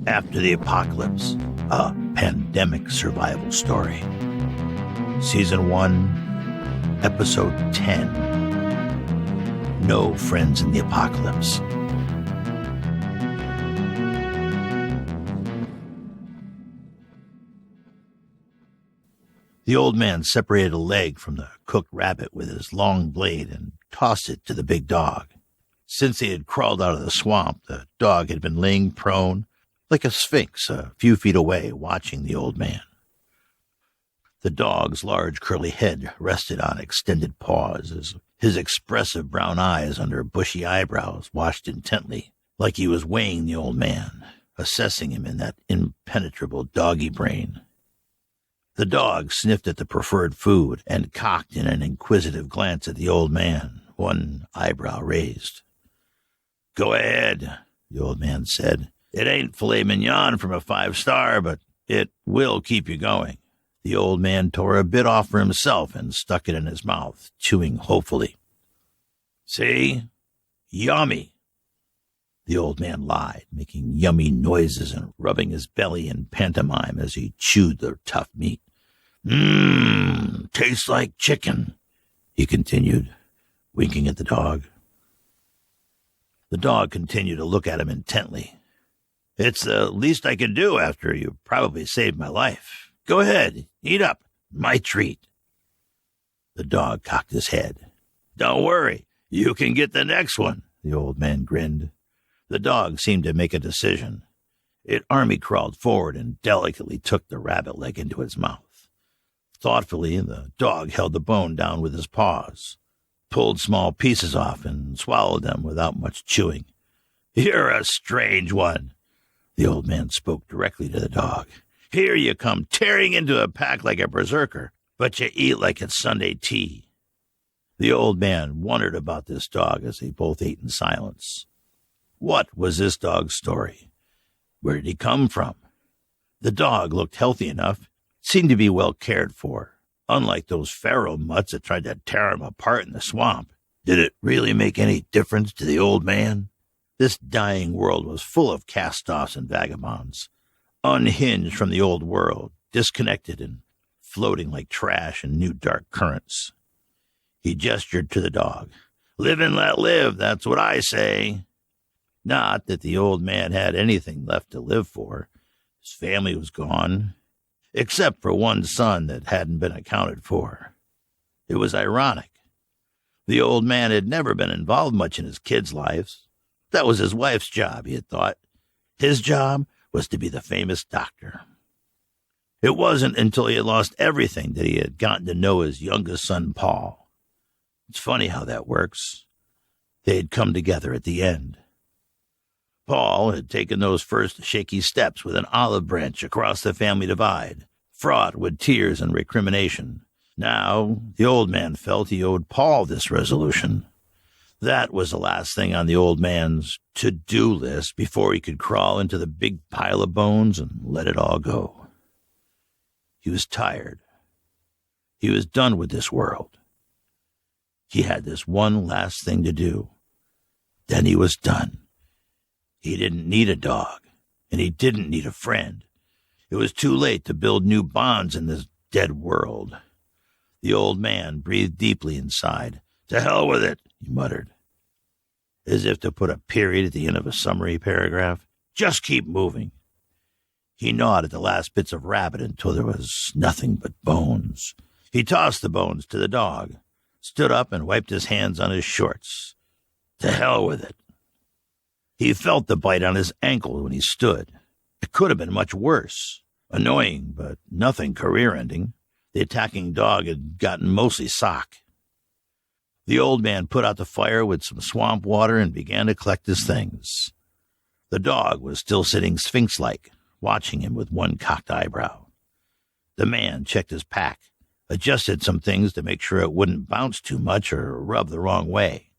After the Apocalypse, a pandemic survival story. Season 1, Episode 10. No Friends in the Apocalypse. The old man separated a leg from the cooked rabbit with his long blade and tossed it to the big dog. Since he had crawled out of the swamp, the dog had been laying prone, like a sphinx a few feet away, watching the old man. The dog's large curly head rested on extended paws as his expressive brown eyes under bushy eyebrows watched intently, like he was weighing the old man, assessing him in that impenetrable doggy brain. The dog sniffed at the preferred food and cocked in an inquisitive glance at the old man, one eyebrow raised. "Go ahead," the old man said. "It ain't filet mignon from a 5-star, but it will keep you going." The old man tore a bit off for himself and stuck it in his mouth, chewing hopefully. "See? Yummy." The old man lied, making yummy noises and rubbing his belly in pantomime as he chewed the tough meat. Tastes like chicken," he continued, winking at the dog. The dog continued to look at him intently. "It's the least I can do after you probably saved my life. Go ahead, eat up. My treat." The dog cocked his head. "Don't worry, you can get the next one," the old man grinned. The dog seemed to make a decision. It army-crawled forward and delicately took the rabbit leg into its mouth. Thoughtfully, the dog held the bone down with his paws, pulled small pieces off, and swallowed them without much chewing. "You're a strange one." The old man spoke directly to the dog. "Here you come tearing into a pack like a berserker, but you eat like it's Sunday tea." The old man wondered about this dog as they both ate in silence. What was this dog's story? Where did he come from? The dog looked healthy enough, seemed to be well cared for, unlike those feral mutts that tried to tear him apart in the swamp. Did it really make any difference to the old man? This dying world was full of cast-offs and vagabonds, unhinged from the old world, disconnected and floating like trash in new dark currents. He gestured to the dog. "Live and let live, that's what I say." Not that the old man had anything left to live for. His family was gone, except for one son that hadn't been accounted for. It was ironic. The old man had never been involved much in his kids' lives. That was his wife's job, he had thought. His job was to be the famous doctor. It wasn't until he had lost everything that he had gotten to know his youngest son, Paul. It's funny how that works. They had come together at the end. Paul had taken those first shaky steps with an olive branch across the family divide, fraught with tears and recrimination. Now, the old man felt he owed Paul this resolution. That was the last thing on the old man's to-do list before he could crawl into the big pile of bones and let it all go. He was tired. He was done with this world. He had this one last thing to do. Then he was done. He didn't need a dog, and he didn't need a friend. It was too late to build new bonds in this dead world. The old man breathed deeply inside. "To hell with it," he muttered, as if to put a period at the end of a summary paragraph. "Just keep moving." He gnawed at the last bits of rabbit until there was nothing but bones. He tossed the bones to the dog, stood up and wiped his hands on his shorts. To hell with it. He felt the bite on his ankle when he stood. It could have been much worse. Annoying, but nothing career-ending. The attacking dog had gotten mostly sock. The old man put out the fire with some swamp water and began to collect his things. The dog was still sitting sphinx-like, watching him with one cocked eyebrow. The man checked his pack, adjusted some things to make sure it wouldn't bounce too much or rub the wrong way.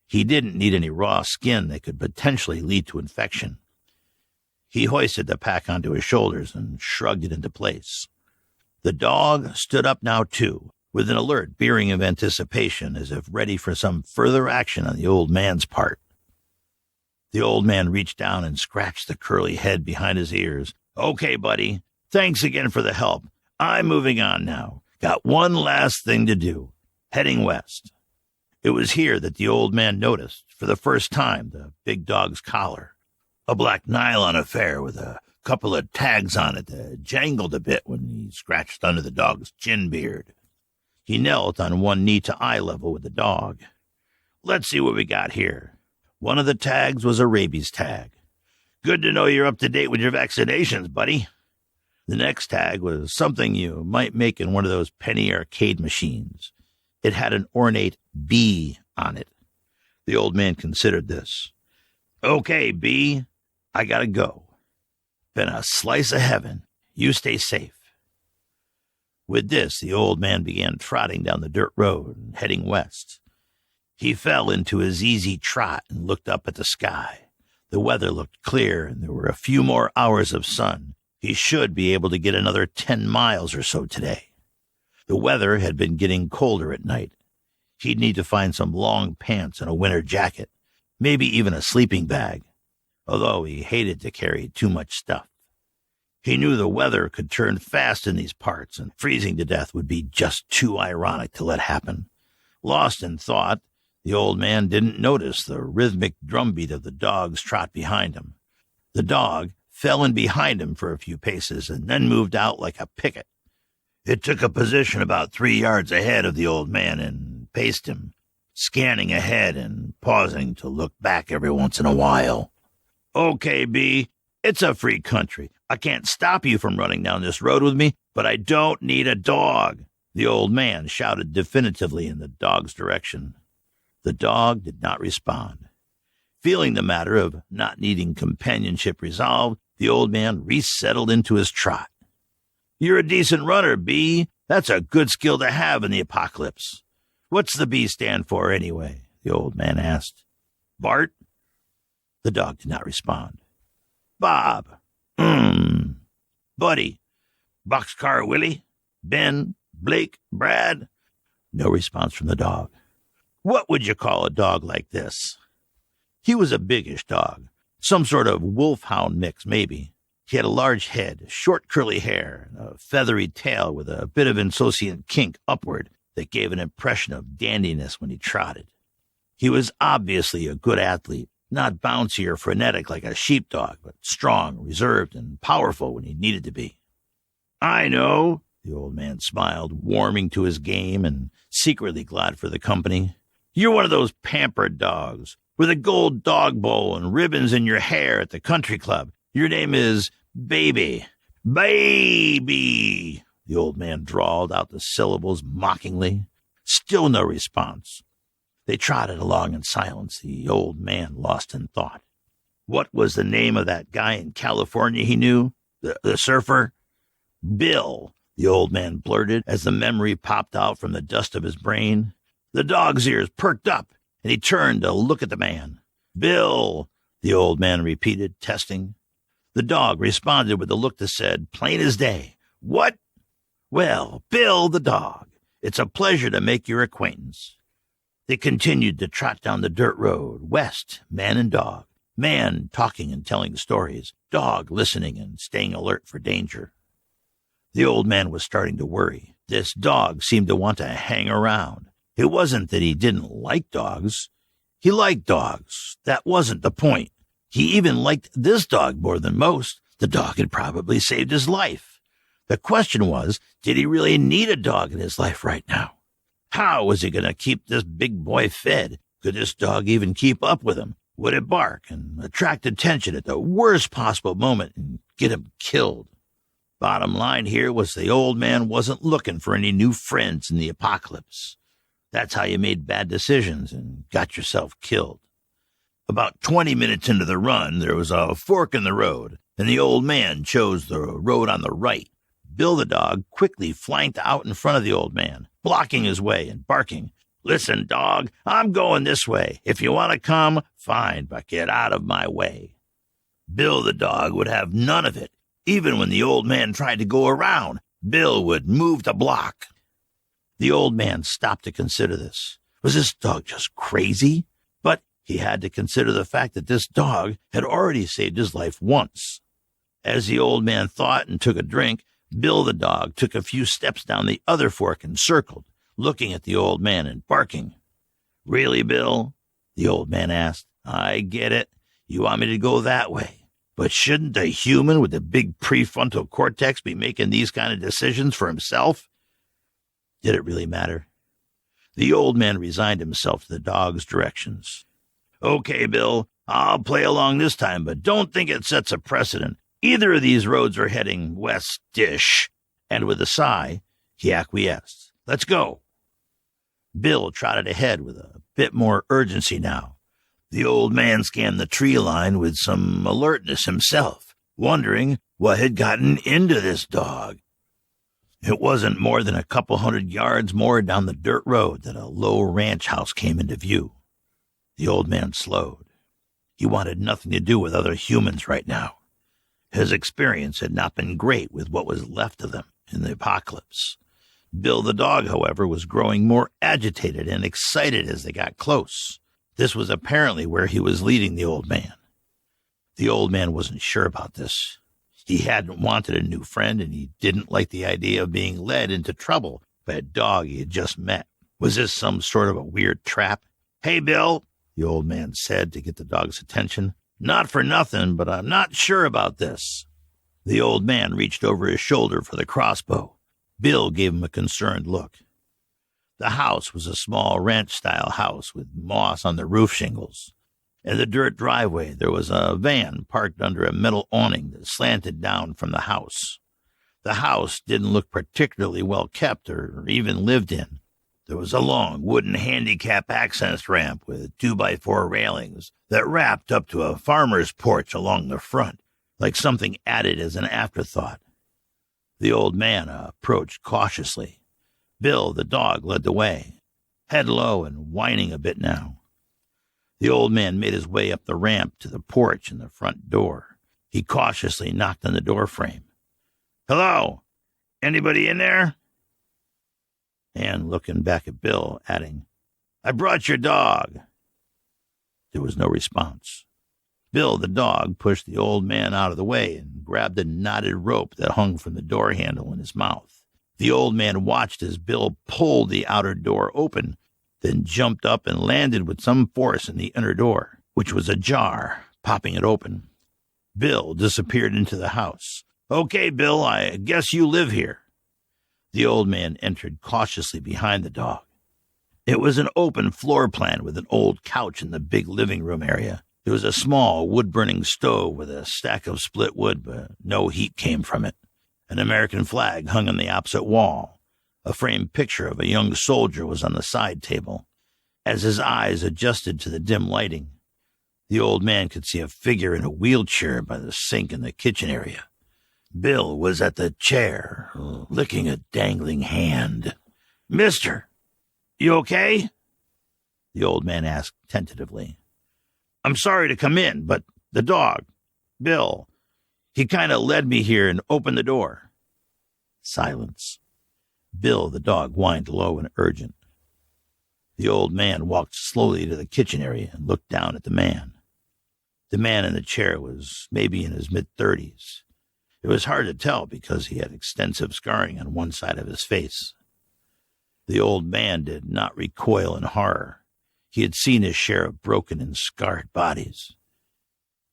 He didn't need any raw skin that could potentially lead to infection. He hoisted the pack onto his shoulders and shrugged it into place. The dog stood up now, too, with an alert bearing of anticipation as if ready for some further action on the old man's part. The old man reached down and scratched the curly head behind his ears. "Okay, buddy. Thanks again for the help. I'm moving on now. Got one last thing to do. Heading west." It was here that the old man noticed, for the first time, the big dog's collar. A black nylon affair with a couple of tags on it that jangled a bit when he scratched under the dog's chin beard. He knelt on one knee to eye level with the dog. "Let's see what we got here." One of the tags was a rabies tag. "Good to know you're up to date with your vaccinations, buddy." The next tag was something you might make in one of those penny arcade machines. It had an ornate B on it. The old man considered this. "Okay, B, I gotta go. Been a slice of heaven. You stay safe." With this, the old man began trotting down the dirt road and heading west. He fell into his easy trot and looked up at the sky. The weather looked clear, and there were a few more hours of sun. He should be able to get another 10 miles or so today. The weather had been getting colder at night. He'd need to find some long pants and a winter jacket, maybe even a sleeping bag, although he hated to carry too much stuff. He knew the weather could turn fast in these parts, and freezing to death would be just too ironic to let happen. Lost in thought, the old man didn't notice the rhythmic drumbeat of the dog's trot behind him. The dog fell in behind him for a few paces and then moved out like a picket. It took a position about 3 yards ahead of the old man and paced him, scanning ahead and pausing to look back every once in a while. "Okay, B, it's a free country. I can't stop you from running down this road with me, but I don't need a dog," the old man shouted definitively in the dog's direction. The dog did not respond. Feeling the matter of not needing companionship resolved, the old man resettled into his trot. "You're a decent runner, B. That's a good skill to have in the apocalypse. What's the B stand for, anyway?" the old man asked. "Bart?" The dog did not respond. "Bob. Buddy. Boxcar Willie? Ben? Blake? Brad?" No response from the dog. "What would you call a dog like this?" He was a biggish dog, some sort of wolfhound mix, maybe. He had a large head, short curly hair, and a feathery tail with a bit of insouciant kink upward that gave an impression of dandiness when he trotted. He was obviously a good athlete, not bouncy or frenetic like a sheepdog, but strong, reserved, and powerful when he needed to be. "I know," the old man smiled, warming to his game and secretly glad for the company. "You're one of those pampered dogs, with a gold dog bowl and ribbons in your hair at the country club. Your name is Baby." "Baby," the old man drawled out the syllables mockingly. Still no response. They trotted along in silence, the old man lost in thought. What was the name of that guy in California he knew? The surfer? "Bill," the old man blurted as the memory popped out from the dust of his brain. The dog's ears perked up, and he turned to look at the man. "Bill," the old man repeated, testing. The dog responded with a look that said, plain as day, "What?" "Well, Bill the dog. It's a pleasure to make your acquaintance." They continued to trot down the dirt road, west, man and dog. Man talking and telling stories, dog listening and staying alert for danger. The old man was starting to worry. This dog seemed to want to hang around. It wasn't that he didn't like dogs. He liked dogs. That wasn't the point. He even liked this dog more than most. The dog had probably saved his life. The question was, did he really need a dog in his life right now? How was he going to keep this big boy fed? Could this dog even keep up with him? Would it bark and attract attention at the worst possible moment and get him killed? Bottom line here was the old man wasn't looking for any new friends in the apocalypse. That's how you made bad decisions and got yourself killed. About 20 minutes into the run, there was a fork in the road, and the old man chose the road on the right. Bill the dog quickly flanked out in front of the old man, blocking his way and barking, "Listen, dog, I'm going this way. If you want to come, fine, but get out of my way." Bill the dog would have none of it. Even when the old man tried to go around, Bill would move to block. The old man stopped to consider this. Was this dog just crazy? But He had to consider the fact that this dog had already saved his life once. As the old man thought and took a drink, Bill the dog took a few steps down the other fork and circled, looking at the old man and barking. "Really, Bill?" the old man asked. "I get it. You want me to go that way. But shouldn't a human with a big prefrontal cortex be making these kind of decisions for himself?" Did it really matter? The old man resigned himself to the dog's directions. "Okay, Bill, I'll play along this time, but don't think it sets a precedent. Either of these roads are heading west-ish." And with a sigh, he acquiesced. "Let's go." Bill trotted ahead with a bit more urgency now. The old man scanned the tree line with some alertness himself, wondering what had gotten into this dog. It wasn't more than a couple 100 yards more down the dirt road that a low ranch house came into view. The old man slowed. He wanted nothing to do with other humans right now. His experience had not been great with what was left of them in the apocalypse. Bill the dog, however, was growing more agitated and excited as they got close. This was apparently where he was leading the old man. The old man wasn't sure about this. He hadn't wanted a new friend, and he didn't like the idea of being led into trouble by a dog he had just met. Was this some sort of a weird trap? "Hey, Bill," the old man said to get the dog's attention. "Not for nothing, but I'm not sure about this." The old man reached over his shoulder for the crossbow. Bill gave him a concerned look. The house was a small ranch-style house with moss on the roof shingles. In the dirt driveway, there was a van parked under a metal awning that slanted down from the house. The house didn't look particularly well kept or even lived in. There was a long wooden handicap access ramp with 2x4 railings that wrapped up to a farmer's porch along the front, like something added as an afterthought. The old man approached cautiously. Bill, the dog, led the way, head low and whining a bit now. The old man made his way up the ramp to the porch and the front door. He cautiously knocked on the door frame. "Hello? Anybody in there?" And looking back at Bill, adding, "I brought your dog." There was no response. Bill, the dog, pushed the old man out of the way and grabbed a knotted rope that hung from the door handle in his mouth. The old man watched as Bill pulled the outer door open, then jumped up and landed with some force in the inner door, which was ajar, popping it open. Bill disappeared into the house. "Okay, Bill, I guess you live here." The old man entered cautiously behind the dog. It was an open floor plan with an old couch in the big living room area. There was a small wood-burning stove with a stack of split wood, but no heat came from it. An American flag hung on the opposite wall. A framed picture of a young soldier was on the side table. As his eyes adjusted to the dim lighting, the old man could see a figure in a wheelchair by the sink in the kitchen area. Bill was at the chair, licking a dangling hand. "Mister, you okay?" the old man asked tentatively. "I'm sorry to come in, but the dog, Bill, he kind of led me here and opened the door." Silence. Bill, the dog, whined low and urgent. The old man walked slowly to the kitchen area and looked down at the man. The man in the chair was maybe in his mid-30s. It was hard to tell because he had extensive scarring on one side of his face. The old man did not recoil in horror. He had seen his share of broken and scarred bodies.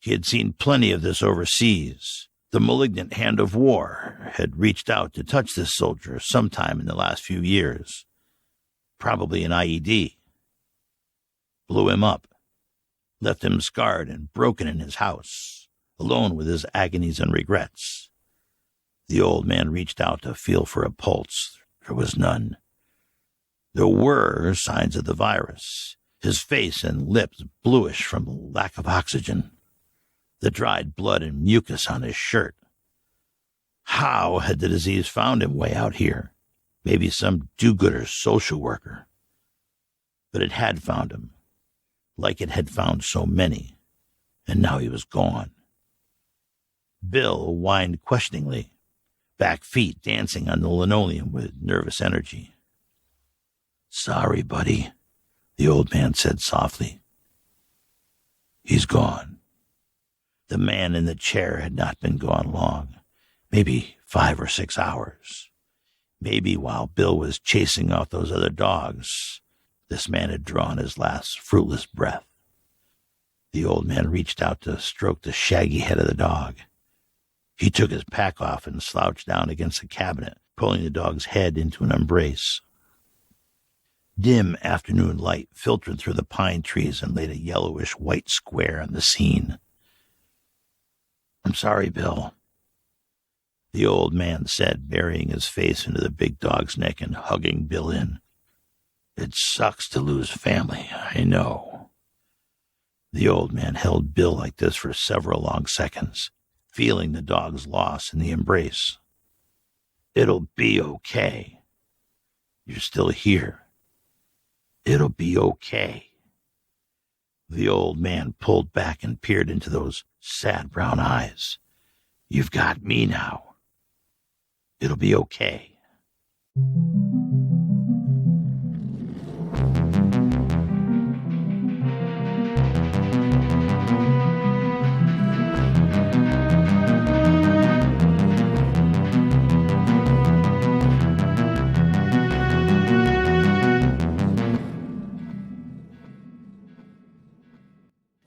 He had seen plenty of this overseas. The malignant hand of war had reached out to touch this soldier sometime in the last few years. Probably an IED. Blew him up. Left him scarred and broken in his house, alone with his agonies and regrets. The old man reached out to feel for a pulse. There was none. There were signs of the virus. His face and lips bluish from lack of oxygen. The dried blood and mucus on his shirt. How had the disease found him way out here? Maybe some do-gooder social worker. But it had found him, like it had found so many, and now he was gone. Bill whined questioningly, back feet dancing on the linoleum with nervous energy. "Sorry, buddy," the old man said softly. He's gone. The man in the chair had not been gone long, maybe 5 or 6 hours. Maybe while Bill was chasing off those other dogs, this man had drawn his last fruitless breath. The old man reached out to stroke the shaggy head of the dog. He took his pack off and slouched down against the cabinet, pulling the dog's head into an embrace. Dim afternoon light filtered through the pine trees and laid a yellowish-white square on the scene. "I'm sorry, Bill," the old man said, burying his face into the big dog's neck and hugging Bill in. "It sucks to lose family, I know." The old man held Bill like this for several long seconds, feeling the dog's loss in the embrace. "It'll be okay. You're still here. It'll be okay." The old man pulled back and peered into those sad brown eyes. "You've got me now. It'll be okay."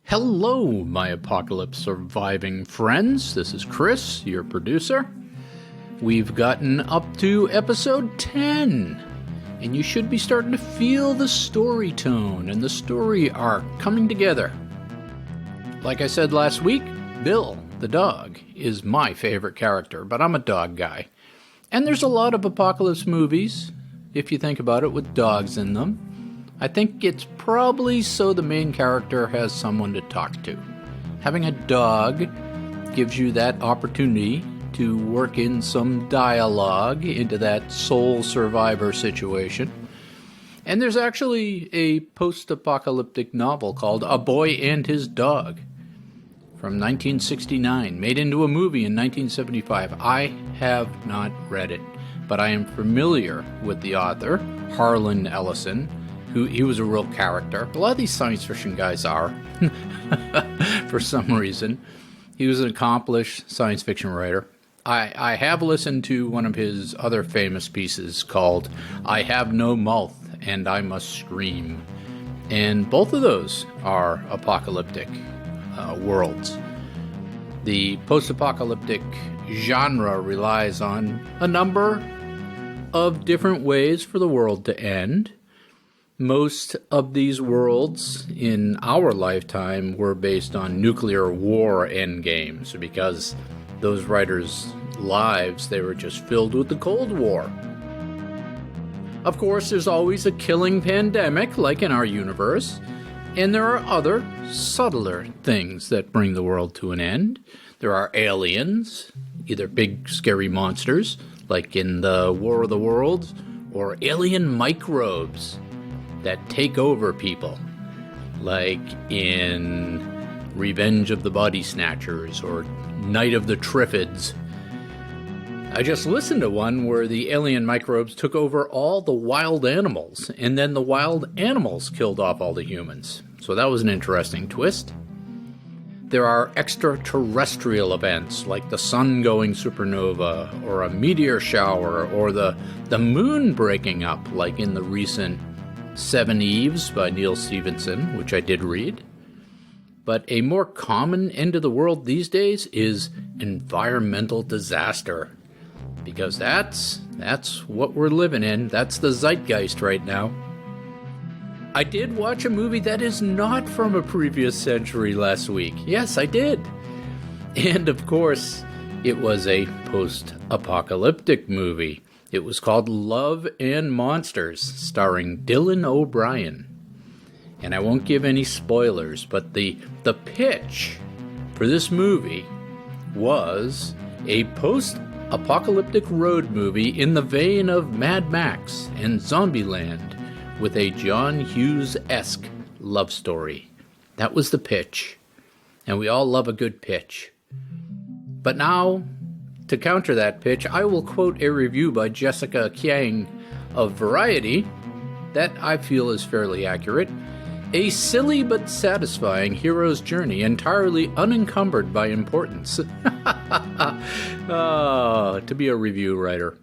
Hello, my apocalypse surviving friends. This is Chris, your producer. We've gotten up to episode 10, and you should be starting to feel the story tone and the story arc coming together. Like I said last week, Bill, the dog, is my favorite character, but I'm a dog guy. And there's a lot of apocalypse movies, if you think about it, with dogs in them. I think it's probably so the main character has someone to talk to. Having a dog gives you that opportunity to work in some dialogue into that sole survivor situation. And there's actually a post-apocalyptic novel called A Boy and His Dog from 1969, made into a movie in 1975. I have not read it, but I am familiar with the author, Harlan Ellison, who he was a real character. A lot of these science fiction guys are, for some reason. He was an accomplished science fiction writer. I have listened to one of his other famous pieces called I Have No Mouth and I Must Scream. And both of those are apocalyptic worlds. The post-apocalyptic genre relies on a number of different ways for the world to end. Most of these worlds in our lifetime were based on nuclear war endgames because those writers' lives, they were just filled with the Cold War. Of course, there's always a killing pandemic, like in our universe, and there are other, subtler things that bring the world to an end. There are aliens, either big, scary monsters, like in the War of the Worlds, or alien microbes that take over people, like in Revenge of the Body Snatchers or Night of the Triffids. I just listened to one where the alien microbes took over all the wild animals, and then the wild animals killed off all the humans. So that was an interesting twist. There are extraterrestrial events like the sun going supernova, or a meteor shower, or the moon breaking up, like in the recent Seven Eves by Neil Stephenson, which I did read. But a more common end of the world these days is environmental disaster, because that's what we're living in. That's the zeitgeist right now. I did watch a movie that is not from a previous century last week. Yes, I did. And of course, it was a post-apocalyptic movie. It was called Love and Monsters, starring Dylan O'Brien. And I won't give any spoilers, but the pitch for this movie was a post-apocalyptic road movie in the vein of Mad Max and Zombieland, with a John Hughes-esque love story. That was the pitch. And we all love a good pitch. But now, to counter that pitch, I will quote a review by Jessica Kiang of Variety that I feel is fairly accurate. A silly but satisfying hero's journey entirely unencumbered by importance. To be a review writer.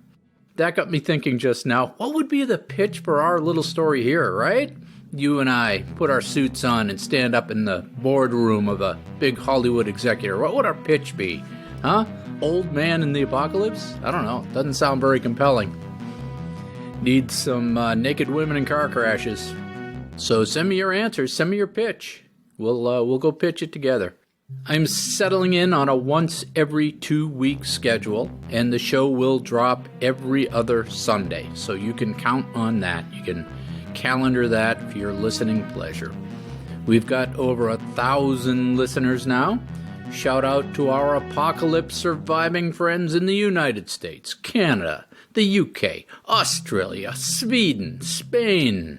That got me thinking just now, what would be the pitch for our little story here, right? You and I put our suits on and stand up in the boardroom of a big Hollywood executive. What would our pitch be? Huh? Old man in the apocalypse? I don't know. Doesn't sound very compelling. Need some naked women in car crashes. So send me your answers. Send me your pitch. We'll go pitch it together. I'm settling in on a once every 2 week schedule, and the show will drop every other Sunday. So you can count on that. You can calendar that for your listening pleasure. We've got over 1,000 listeners now. Shout out to our apocalypse surviving friends in the United States, Canada, the UK, Australia, Sweden, Spain,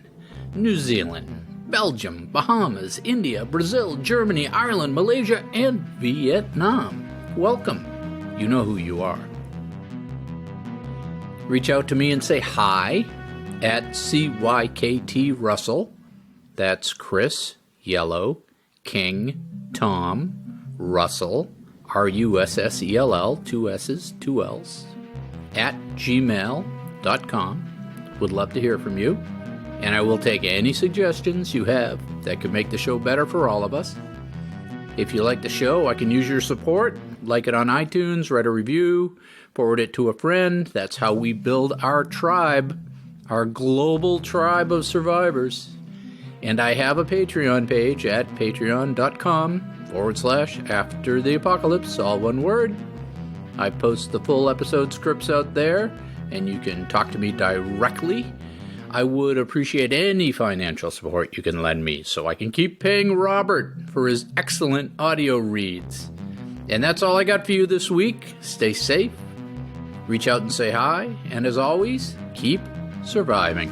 New Zealand, Belgium, Bahamas, India, Brazil, Germany, Ireland, Malaysia, and Vietnam. Welcome. You know who you are. Reach out to me and say hi at CYKT Russell. That's Chris, Yellow, King, Tom, Russell, RUSSELL, 2 S's, 2 L's, at gmail.com. Would love to hear from you. And I will take any suggestions you have that could make the show better for all of us. If you like the show, I can use your support. Like it on iTunes, write a review, forward it to a friend. That's how we build our tribe, our global tribe of survivors. And I have a Patreon page at patreon.com/After the Apocalypse, all one word. I post the full episode scripts out there, and you can talk to me directly. I would appreciate any financial support you can lend me so I can keep paying Robert for his excellent audio reads. And that's all I got for you this week. Stay safe, reach out and say hi, and as always, keep surviving.